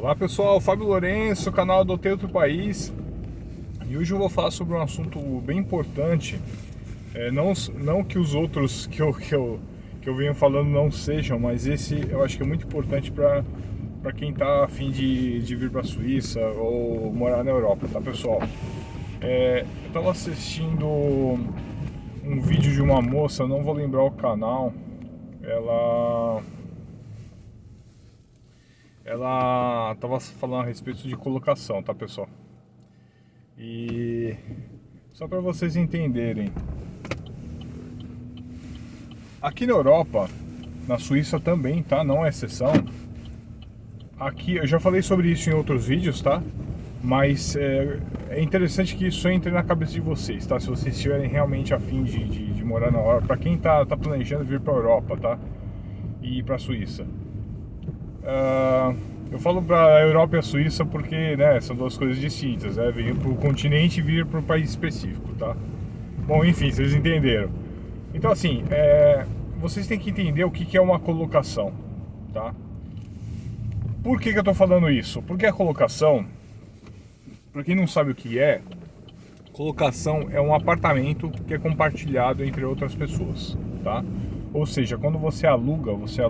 Olá pessoal, Fábio Lourenço, canal Adotei Outro País. E hoje eu vou falar sobre um assunto bem importante. Não que os outros que eu venho falando não sejam, mas esse eu acho que é muito importante para quem está a fim de vir para a Suíça ou morar na Europa, tá pessoal? Eu estava assistindo um vídeo de uma moça, não vou lembrar o canal. Ela tava falando a respeito de colocação, tá pessoal? E só para vocês entenderem, aqui na Europa, na Suíça também, tá? Não é exceção. Aqui eu já falei sobre isso em outros vídeos, tá? Mas é interessante que isso entre na cabeça de vocês, tá? Se vocês estiverem realmente a fim de morar na Europa, para quem tá planejando vir para a Europa, tá? E ir para a Suíça. Eu falo para a Europa e a Suíça porque, né, são duas coisas distintas, né? Vir para o continente e vir para um país específico, tá? Bom, enfim, vocês entenderam. Então, assim, vocês têm que entender o que é uma colocação, tá? Por que eu estou falando isso? Porque a colocação, para quem não sabe o que é, colocação é um apartamento que é compartilhado entre outras pessoas, tá? Ou seja, quando você aluga, você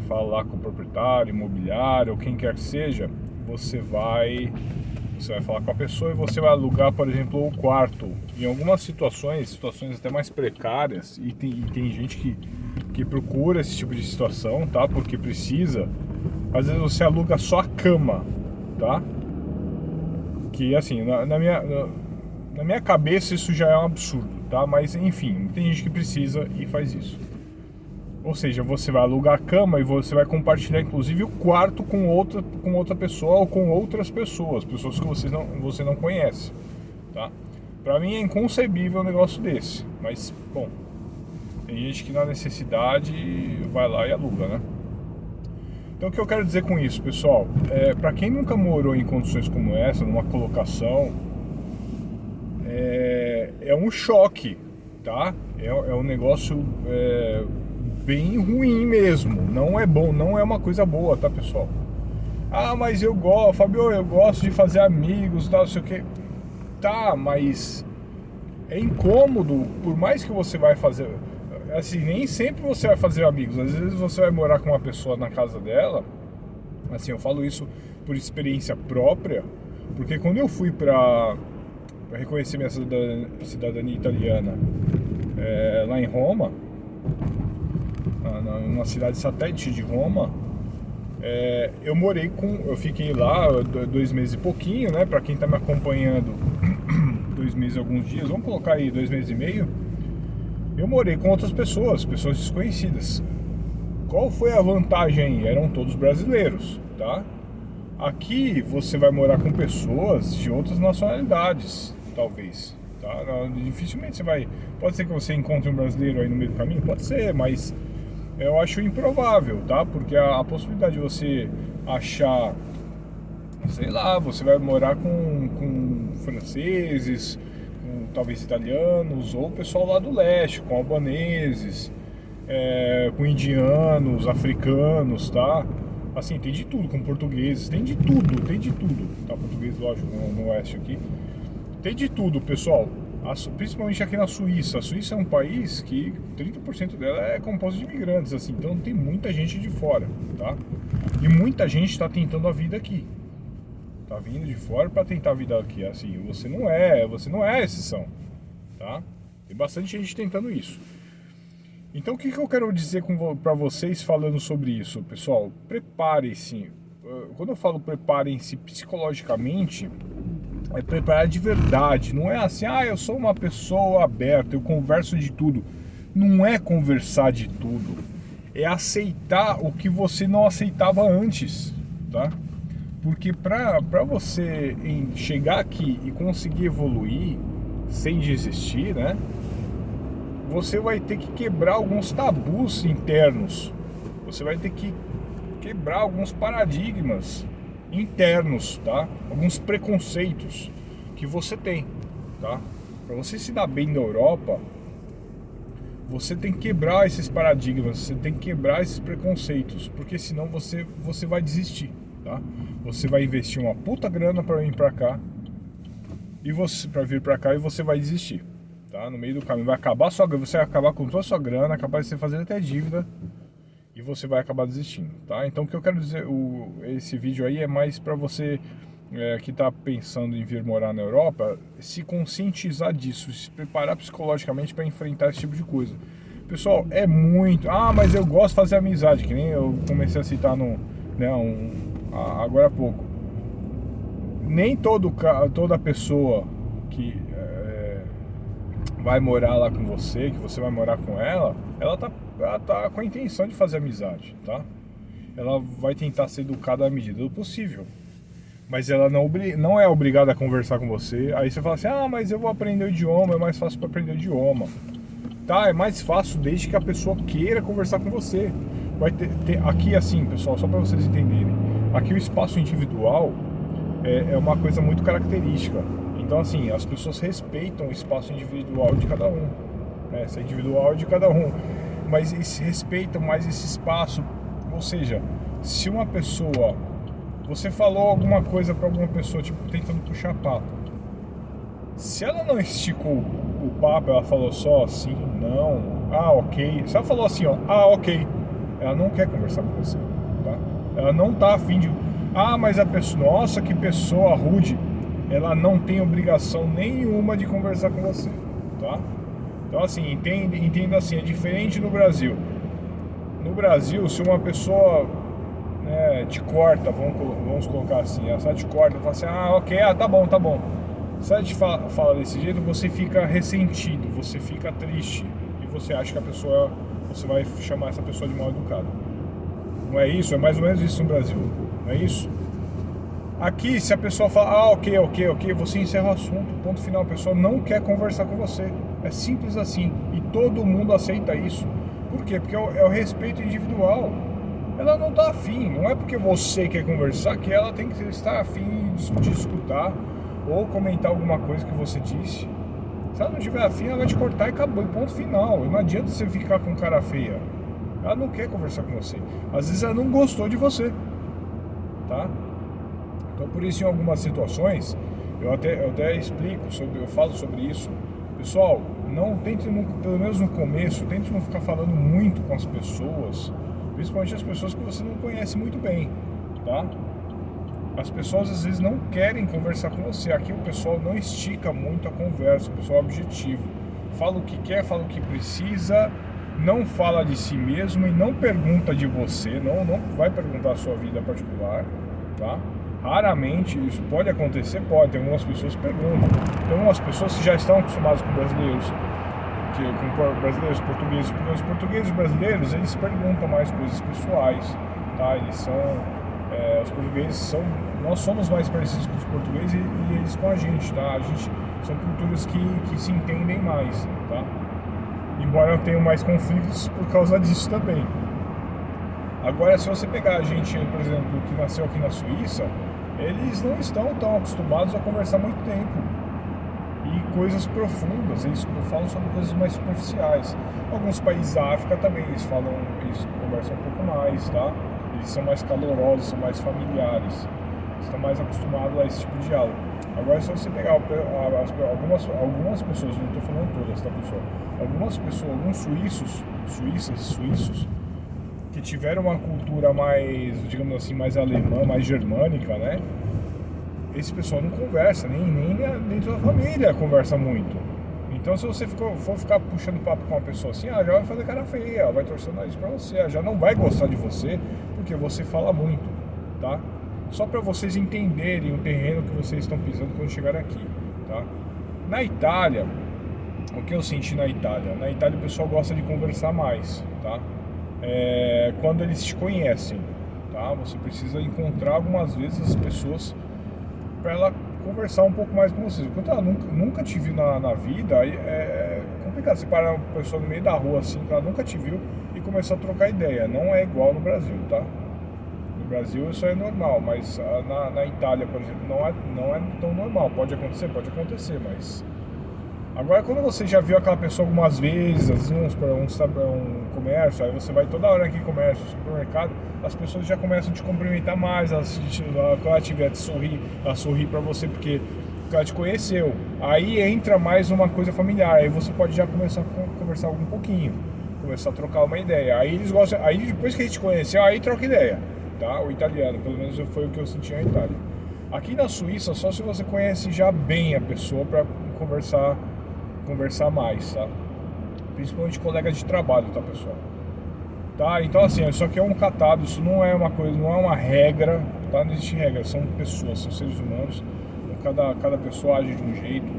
fala lá com o proprietário, imobiliário, ou quem quer que seja, você vai falar com a pessoa e você vai alugar, por exemplo, o quarto. Em algumas situações até mais precárias, e tem gente que procura esse tipo de situação, tá? Porque precisa. Às vezes você aluga só a cama, tá? Que assim, na minha cabeça isso já é um absurdo, tá? Mas enfim, tem gente que precisa e faz isso. Ou seja, você vai alugar a cama e você vai compartilhar inclusive o quarto com outra pessoa ou com outras pessoas que você não conhece, tá? Pra mim é inconcebível um negócio desse, mas bom, tem gente que na necessidade vai lá e aluga, né? Então o que eu quero dizer com isso, pessoal? Pra quem nunca morou em condições como essa, numa colocação, é um choque, tá? É um negócio bem ruim mesmo, não é bom, não é uma coisa boa, tá pessoal? Ah, mas Fabio, eu gosto de fazer amigos, tal, não sei o que. Tá, mas é incômodo, por mais que você vai fazer, assim, nem sempre você vai fazer amigos, às vezes você vai morar com uma pessoa na casa dela, assim, eu falo isso por experiência própria, porque quando eu fui pra reconhecer minha cidadania italiana lá em Roma, numa cidade satélite de Roma, eu fiquei lá 2 meses e pouquinho, né? Pra quem tá me acompanhando, 2 meses e alguns dias, vamos colocar aí 2 meses e meio. Eu morei com outras pessoas desconhecidas. Qual foi a vantagem aí? Eram todos brasileiros, tá? Aqui você vai morar com pessoas de outras nacionalidades, talvez, tá? Dificilmente pode ser que você encontre um brasileiro aí no meio do caminho, pode ser, mas eu acho improvável, tá? Porque a possibilidade de você achar, sei lá, você vai morar com franceses, com talvez italianos, ou pessoal lá do leste, com albaneses, com indianos, africanos, tá? Assim, tem de tudo, com portugueses, tem de tudo, tá? Português, lógico, no oeste aqui. Tem de tudo, pessoal. Principalmente aqui na Suíça. A Suíça é um país que 30% dela é composto de imigrantes, assim, então tem muita gente de fora, tá? E muita gente está tentando a vida aqui. Tá vindo de fora para tentar a vida aqui, assim, você não é exceção, tá? Tem bastante gente tentando isso. Então o que eu quero dizer para vocês falando sobre isso, pessoal? Preparem-se. Quando eu falo preparem-se psicologicamente, é preparar de verdade. Não é assim, eu sou uma pessoa aberta, eu converso de tudo. Não é conversar de tudo. É aceitar o que você não aceitava antes, tá? Porque para você chegar aqui e conseguir evoluir sem desistir, né? Você vai ter que quebrar alguns tabus internos. Você vai ter que quebrar alguns paradigmas internos, tá? Alguns preconceitos que você tem, tá? Para você se dar bem na Europa, você tem que quebrar esses paradigmas, você tem que quebrar esses preconceitos, porque senão você vai desistir, tá? Você vai investir uma puta grana para vir para cá e você vai desistir, tá? No meio do caminho você vai acabar com toda a sua grana, capaz de você fazer até dívida e você vai acabar desistindo, tá? Então o que eu quero dizer, esse vídeo aí é mais para você que está pensando em vir morar na Europa, se conscientizar disso, se preparar psicologicamente para enfrentar esse tipo de coisa. Pessoal, é muito... mas eu gosto de fazer amizade, que nem eu comecei a citar agora há pouco. Nem toda pessoa que vai morar lá com você, que você vai morar com ela tá com a intenção de fazer amizade, tá? Ela vai tentar ser educada à medida do possível. Mas ela não é obrigada a conversar com você. Aí você fala assim, mas eu vou aprender o idioma, é mais fácil para aprender o idioma. Tá, é mais fácil desde que a pessoa queira conversar com você. Vai ter aqui assim, pessoal, só para vocês entenderem. Aqui o espaço individual é uma coisa muito característica. Então assim, as pessoas respeitam o espaço individual de cada um. Essa é individual de cada um. Mas eles respeitam mais esse espaço. Ou seja, se uma pessoa... Você falou alguma coisa pra alguma pessoa, tipo, tentando puxar papo. Se ela não esticou o papo, ela falou só assim, não, ok. Se ela falou assim, ok, ela não quer conversar com você, tá? Ela não tá afim de... mas a pessoa, nossa, que pessoa rude. Ela não tem obrigação nenhuma de conversar com você, tá? Então assim, entenda assim, é diferente no Brasil. No Brasil, se uma pessoa... te corta, vamos colocar assim, ela só te corta, fala assim, ok, tá bom. Se ela te fala desse jeito, você fica ressentido, você fica triste e você acha que você vai chamar essa pessoa de mal educada. Não é isso? É mais ou menos isso no Brasil, não é isso? Aqui, se a pessoa fala, ok, você encerra o assunto, ponto final, a pessoa não quer conversar com você, é simples assim, e todo mundo aceita isso. Por quê? Porque é o respeito individual. Ela não está afim, não é porque você quer conversar que ela tem que estar afim de escutar ou comentar alguma coisa que você disse. Se ela não tiver afim, ela vai te cortar e acabou, ponto final. Não adianta você ficar com cara feia. Ela não quer conversar com você. Às vezes ela não gostou de você, tá? Então por isso em algumas situações eu até explico eu falo sobre isso. Pessoal, pelo menos no começo, tente não ficar falando muito com as pessoas. Principalmente as pessoas que você não conhece muito bem, tá? As pessoas às vezes não querem conversar com você. Aqui o pessoal não estica muito a conversa, o pessoal é objetivo. Fala o que quer, fala o que precisa, não fala de si mesmo e não pergunta de você, não vai perguntar a sua vida particular, tá? Raramente isso pode acontecer, tem algumas pessoas que perguntam. Tem algumas pessoas que já estão acostumadas com brasileiros, com brasileiros portugueses, porque os portugueses brasileiros, eles perguntam mais coisas pessoais, tá? Os portugueses nós somos mais parecidos com os portugueses e eles com a gente, tá? São culturas que se entendem mais, tá? Embora tenham mais conflitos por causa disso também. Agora, se você pegar a gente, por exemplo, que nasceu aqui na Suíça, eles não estão tão acostumados a conversar muito tempo. E coisas profundas, eles falam sobre coisas mais superficiais. Alguns países da África também, eles conversam um pouco mais, tá? Eles são mais calorosos, são mais familiares, estão mais acostumados a esse tipo de diálogo. Agora, se você pegar algumas pessoas, não estou falando todas, tá, pessoal? Alguns suíços, que tiveram uma cultura mais, digamos assim, mais alemã, mais germânica, né? Esse pessoal não conversa, nem dentro da família conversa muito. Então se você for ficar puxando papo com uma pessoa assim, já vai fazer cara feia, ela vai torcer o nariz pra você, ela já não vai gostar de você, porque você fala muito, tá? Só para vocês entenderem o terreno que vocês estão pisando quando chegarem aqui, tá? Na Itália, o que eu senti na Itália? Na Itália o pessoal gosta de conversar mais, tá? Quando eles te conhecem, tá? Você precisa encontrar algumas vezes as pessoas para ela conversar um pouco mais com vocês. Enquanto ela nunca te viu na vida, é complicado você parar uma pessoa no meio da rua assim, que ela nunca te viu e começar a trocar ideia. Não é igual no Brasil, tá? No Brasil isso é normal, mas na Itália, por exemplo, não é tão normal. Pode acontecer, mas Agora, quando você já viu aquela pessoa algumas vezes, às vezes um comércio, aí você vai toda hora aqui em comércio, supermercado, as pessoas já começam a te cumprimentar mais, quando ela tiver te sorrir, ela sorri pra você porque ela te conheceu. Aí entra mais uma coisa familiar, aí você pode já começar a conversar um pouquinho, começar a trocar uma ideia. Aí eles gostam, aí depois que a gente conheceu, aí troca ideia, tá? O italiano, pelo menos foi o que eu senti na Itália. Aqui na Suíça, só se você conhece já bem a pessoa pra conversar mais, tá? Principalmente colegas de trabalho, tá, pessoal? Tá? Então assim, isso aqui é um catado, isso não é uma coisa, não é uma regra, tá? Não existe regra, são pessoas, são seres humanos, cada pessoa age de um jeito,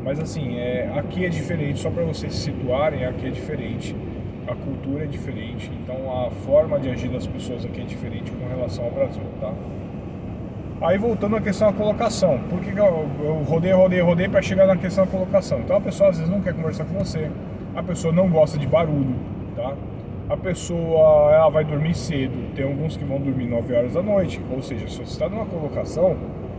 mas assim, aqui é diferente, só para vocês se situarem, aqui é diferente, a cultura é diferente, então a forma de agir das pessoas aqui é diferente com relação ao Brasil, tá? Aí voltando à questão da colocação, por que eu rodei para chegar na questão da colocação? Então a pessoa às vezes não quer conversar com você, a pessoa não gosta de barulho, tá? A pessoa ela vai dormir cedo, tem alguns que vão dormir 9 horas da noite, ou seja, se você está numa colocação,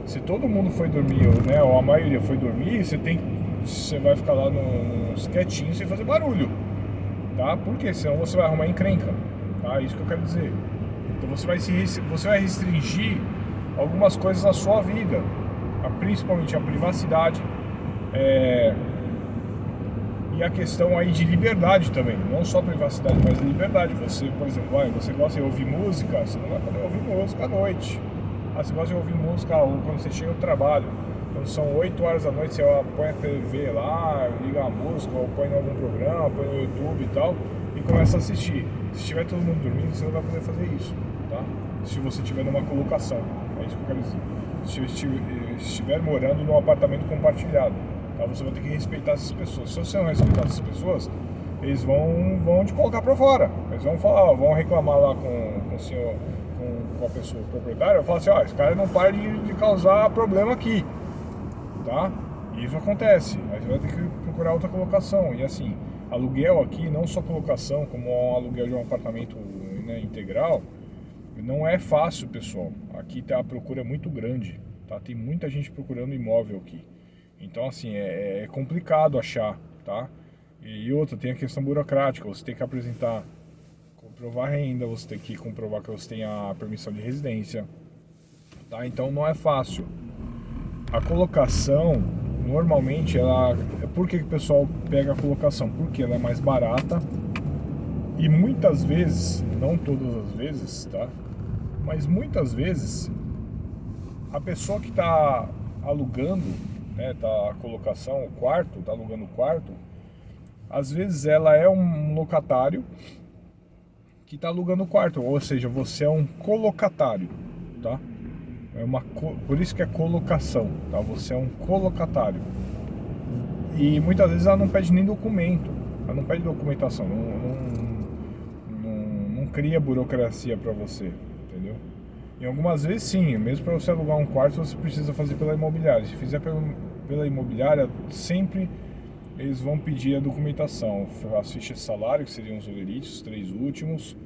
se todo mundo foi dormir, né, ou a maioria foi dormir, você vai ficar lá nos quietinhos sem fazer barulho, tá? Porque senão você vai arrumar encrenca, tá? Isso que eu quero dizer. Então você vai restringir algumas coisas na sua vida, principalmente a privacidade, e a questão aí de liberdade também, não só privacidade, mas liberdade. Você, por exemplo, você gosta de ouvir música, você não vai poder ouvir música à noite. Você gosta de ouvir música quando você chega no trabalho, quando são 8 horas da noite, você põe a TV lá, liga a música, ou põe em algum programa, põe no YouTube e tal, e começa a assistir. Se tiver todo mundo dormindo, você não vai poder fazer isso, tá? Se você estiver numa colocação, é isso que eu quero dizer. Se você estiver morando num apartamento compartilhado, tá? Você vai ter que respeitar essas pessoas. Se você não respeitar essas pessoas, eles vão te colocar pra fora. Eles vão falar, vão reclamar lá com o senhor, com a pessoa proprietária, fala assim, esse cara não para de causar problema aqui, tá? E isso acontece, aí você vai ter que procurar outra colocação. E assim, aluguel aqui, não só colocação, como um aluguel de um apartamento, né, integral, não é fácil, pessoal. Aqui a procura é muito grande, tá? Tem muita gente procurando imóvel aqui. Então assim, é complicado achar, tá? E outra, tem a questão burocrática, você tem que apresentar, comprovar renda, você tem que comprovar que você tem a permissão de residência, tá? Então não é fácil. A colocação, normalmente, por que o pessoal pega a colocação? Porque ela é mais barata e muitas vezes, não todas as vezes, tá? Mas muitas vezes, a pessoa que está alugando, né, a colocação, o quarto, está alugando o quarto, às vezes ela é um locatário que está alugando o quarto, ou seja, você é um colocatário, tá? Por isso que é colocação, tá? Você é um colocatário. E muitas vezes ela não pede nem documento, ela não pede documentação, não cria burocracia para você, entendeu? E algumas vezes sim, mesmo para você alugar um quarto você precisa fazer pela imobiliária. Se fizer pela imobiliária, sempre eles vão pedir a documentação, as fichas de salário, que seriam os olerites, os 3 últimos,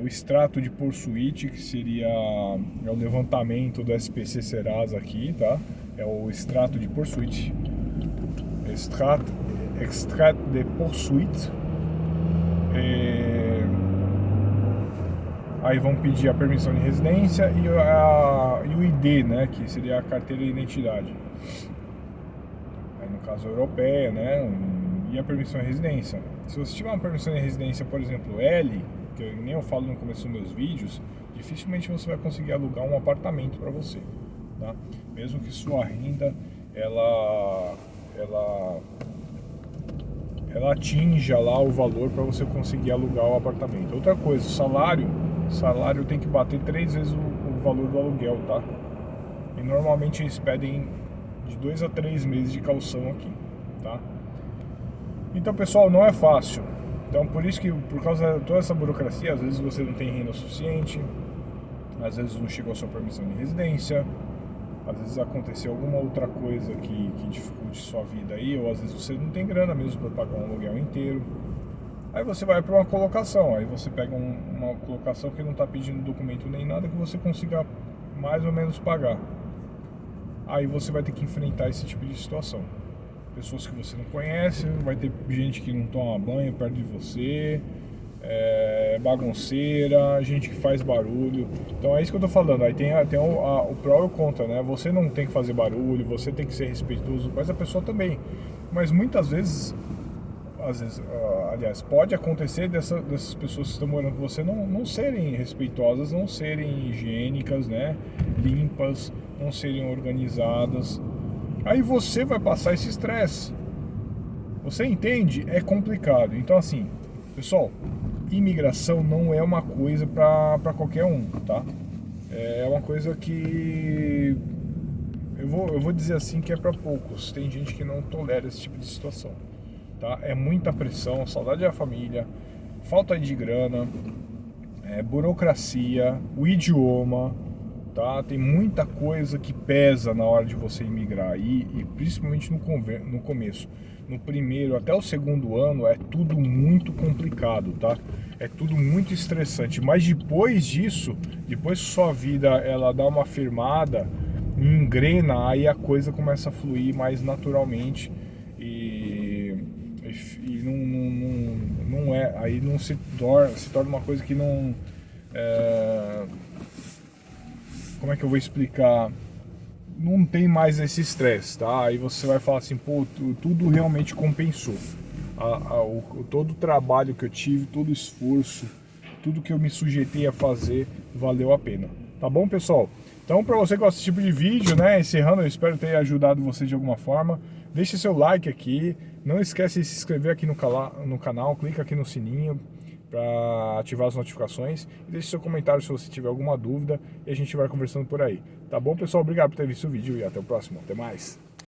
o extrato de por suíte, que seria o levantamento do SPC Serasa aqui, tá? É o extrato de por suíte, extrato de por suíte. Aí vão pedir a permissão de residência e o ID, né, que seria a carteira de identidade. Aí no caso europeia, né, e a permissão de residência. Se você tiver uma permissão de residência, por exemplo, L, que nem eu falo no começo dos meus vídeos, dificilmente você vai conseguir alugar um apartamento para você, tá? Mesmo que sua renda ela atinja lá o valor para você conseguir alugar o apartamento. Outra coisa, o salário tem que bater 3 vezes o valor do aluguel, tá? E normalmente eles pedem de 2 a 3 meses de caução aqui, tá? Então, pessoal, não é fácil. Então, por isso que, por causa de toda essa burocracia, às vezes você não tem renda suficiente, às vezes não chegou a sua permissão de residência, às vezes aconteceu alguma outra coisa que dificulte sua vida aí, ou às vezes você não tem grana mesmo para pagar um aluguel inteiro. Aí você vai para uma colocação, aí você pega uma colocação que não está pedindo documento nem nada, que você consiga mais ou menos pagar. Aí você vai ter que enfrentar esse tipo de situação. pessoas que você não conhece, vai ter gente que não toma banho perto de você, bagunceira, gente que faz barulho. Então é isso que eu tô falando. Aí tem o pró e o contra, né? Você não tem que fazer barulho, você tem que ser respeitoso, mas a pessoa também. Mas muitas vezes, aliás, pode acontecer dessas pessoas que estão morando com você não serem respeitosas, não serem higiênicas, né? Limpas, não serem organizadas. Aí você vai passar esse estresse. Você entende? É complicado. Então, assim, pessoal, imigração não é uma coisa para qualquer um, tá? É uma coisa que eu vou dizer assim que é para poucos. Tem gente que não tolera esse tipo de situação, tá? É muita pressão, saudade da família, falta de grana, burocracia, o idioma, tá? Tem muita coisa que pesa na hora de você imigrar e principalmente no começo. No primeiro até o segundo ano é tudo muito complicado, tá? É tudo muito estressante, mas depois disso, depois que sua vida ela dá uma firmada, engrena, aí a coisa começa a fluir mais naturalmente e não é, aí não se torna uma coisa que não como é que eu vou explicar? Não tem mais esse estresse, tá? Aí você vai falar assim, pô, tudo realmente compensou. Todo o trabalho que eu tive, todo o esforço, tudo que eu me sujeitei a fazer, valeu a pena. Tá bom, pessoal? Então, para você que gosta desse tipo de vídeo, né, encerrando, eu espero ter ajudado você de alguma forma. Deixe seu like aqui, não esquece de se inscrever aqui no canal, clica aqui no sininho para ativar as notificações e deixe seu comentário se você tiver alguma dúvida e a gente vai conversando por aí. Tá bom, pessoal? Obrigado por ter visto o vídeo e até o próximo. Até mais!